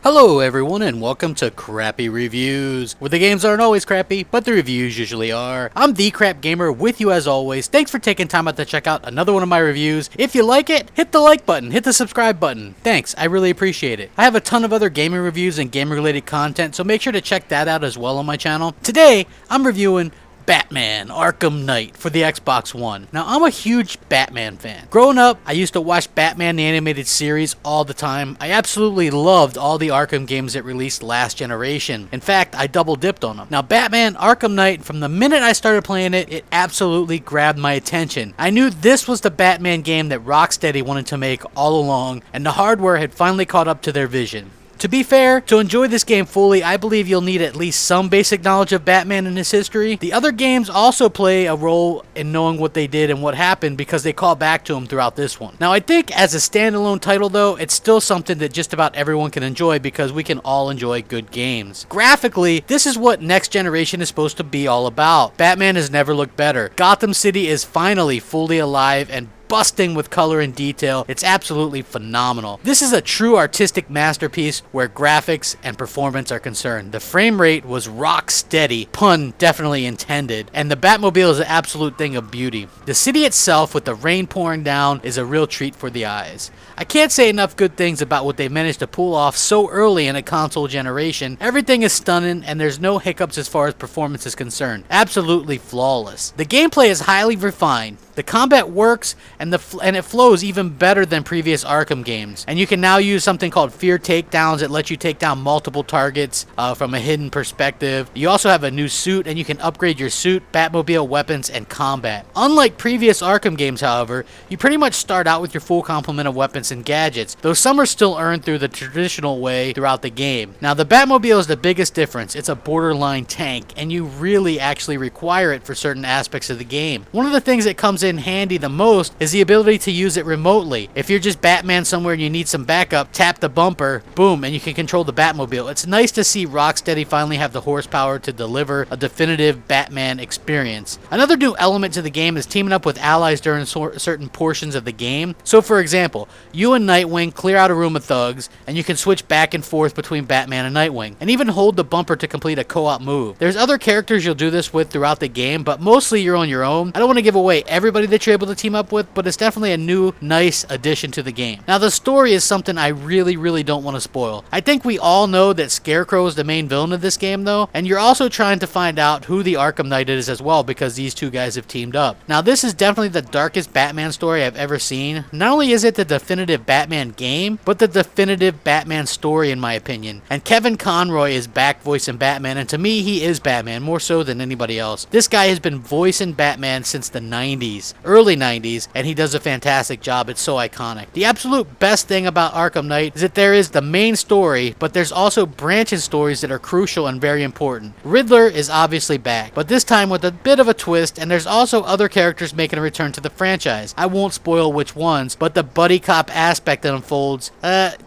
Hello everyone and welcome to Crappy Reviews, where the games aren't always crappy, but the reviews usually are. I'm the Crap Gamer with you as always. Thanks for taking time out to check out another one of my reviews. If you like it, hit the like button, hit the subscribe button. Thanks, I really appreciate it. I have a ton of other gaming reviews and gaming related content, so make sure to check that out as well on my channel. Today, I'm reviewing Batman Arkham Knight for the Xbox One. Now, I'm a huge Batman fan. Growing up, I used to watch Batman the Animated Series all the time. I absolutely loved all the Arkham games that released last generation. In fact, I double dipped on them. Now, Batman Arkham Knight, from the minute I started playing it, it absolutely grabbed my attention. I knew this was the Batman game that Rocksteady wanted to make all along, and the hardware had finally caught up to their vision. To be fair, to enjoy this game fully, I believe you'll need at least some basic knowledge of Batman and his history. The other games also play a role in knowing what they did and what happened because they call back to him throughout this one. Now, I think as a standalone title though, it's still something that just about everyone can enjoy because we can all enjoy good games. Graphically, this is what next generation is supposed to be all about. Batman has never looked better. Gotham City is finally fully alive and busting with color and detail. It's absolutely phenomenal. This is a true artistic masterpiece where graphics and performance are concerned. The frame rate was rock steady, pun definitely intended, and the Batmobile is an absolute thing of beauty. The city itself, with the rain pouring down, is a real treat for the eyes. I can't say enough good things about what they managed to pull off so early in a console generation. Everything is stunning and there's no hiccups as far as performance is concerned. Absolutely flawless. The gameplay is highly refined. The combat works and it flows even better than previous Arkham games. And you can now use something called fear takedowns that lets you take down multiple targets from a hidden perspective. You also have a new suit and you can upgrade your suit, Batmobile, weapons, and combat. Unlike previous Arkham games, however, you pretty much start out with your full complement of weapons and gadgets, though some are still earned through the traditional way throughout the game. Now, the Batmobile is the biggest difference. It's a borderline tank, and you really actually require it for certain aspects of the game. One of the things that comes in handy the most is the ability to use it remotely. If you're just Batman somewhere and you need some backup, tap the bumper, boom, and you can control the Batmobile. It's nice to see Rocksteady finally have the horsepower to deliver a definitive Batman experience. Another new element to the game is teaming up with allies during certain portions of the game. So for example, you and Nightwing clear out a room of thugs, and you can switch back and forth between Batman and Nightwing, and even hold the bumper to complete a co-op move. There's other characters you'll do this with throughout the game, but mostly you're on your own. I don't want to give away everybody that you're able to team up with, but it's definitely a new, nice addition to the game. Now, the story is something I really don't want to spoil. I think we all know that Scarecrow is the main villain of this game, though, and you're also trying to find out who the Arkham Knight is as well, because these two guys have teamed up. Now, this is definitely the darkest Batman story I've ever seen. Not only is it the definitive Batman game, but the definitive Batman story, in my opinion. And Kevin Conroy is back voicing Batman, and to me, he is Batman, more so than anybody else. This guy has been voicing Batman since the 90s, early 90s, and he does a fantastic job. It's so iconic. The absolute best thing about Arkham Knight is that there is the main story, but there's also branching stories that are crucial and very important. Riddler is obviously back, but this time with a bit of a twist, and there's also other characters making a return to the franchise. I won't spoil which ones, but the buddy cop aspect that unfolds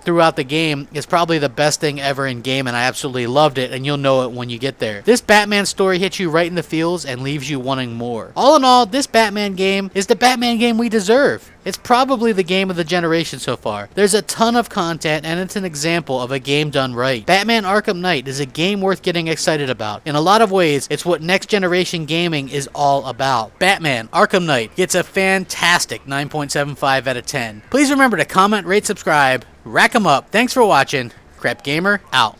throughout the game is probably the best thing ever in game, and I absolutely loved it, and you'll know it when you get there. This Batman story hits you right in the feels and leaves you wanting more. All in all, this Batman game is the Batman game we deserve. It's probably the game of the generation so far. There's a ton of content, and it's an example of a game done right. Batman Arkham Knight is a game worth getting excited about. In a lot of ways, it's what next generation gaming is all about. Batman Arkham Knight gets a fantastic 9.75 out of 10. Please remember to comment, rate, subscribe, rack 'em up. Thanks for watching. Crap Gamer out.